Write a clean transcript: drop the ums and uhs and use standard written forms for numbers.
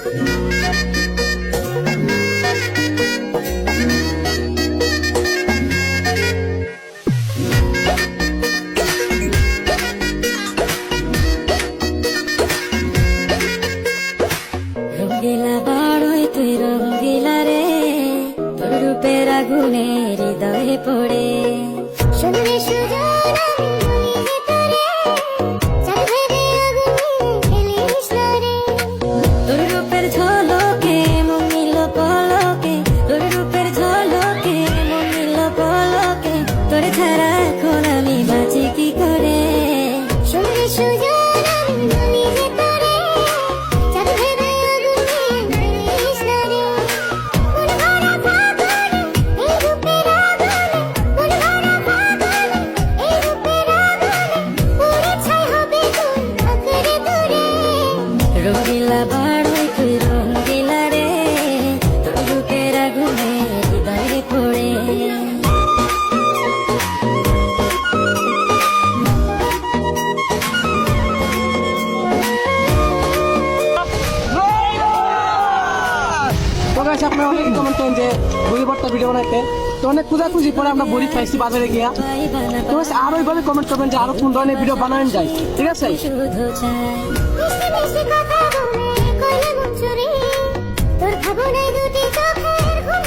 রঙ্গিলা বাড়ই তুই রঙ্গিলা রে, তোর রূপের আগুনে হৃদয়ে পড়ে। শুনলে সুজন আমি বলি যে তোরে, চাঁদ ভেবে আগুনে ফেলিস না রে। তোর রূপের ঝলকে মন নিল পলকে, তোর রূপের ঝলকে মন নিল পলকে, তোর ছাড়া এখন আমি বাঁচি কি করে। শুনলে সুজন আমি বলি যে তোরে, চাঁদ ভেবে আগুনে ফেলিস না রে। মন ভরা ফাগুনে এই রূপের আগুনে, মন ভরা ফাগুনে এই রূপের আগুনে, পুড়ে ছাই হবে তোর আঁকড়ে ধরে। রঙ্গিলা বাড়ই তুই রঙ্গিলা রে, তোর রূপের আগুনে হৃদয়ে পড়ে। তো গাইস আপনারা অনেকে কমেন্ট করেন যে বড়ি ভর্তা ভিডিও বানাইতে, তো অনেক খুঁজি পরে আমরা বড়ি খাইছি বাজারে গিয়া। তো গাইস আরো এইভাবে কমেন্ট করবেন যে আরো কোন ধরনের ভিডিও বানানো যায়, ঠিক আছে? শুধু চাই মিষ্টি মিষ্টি কথা বলে কইলে মন চুরি, তোর ভাবনায় দুটি চোখের ঘুম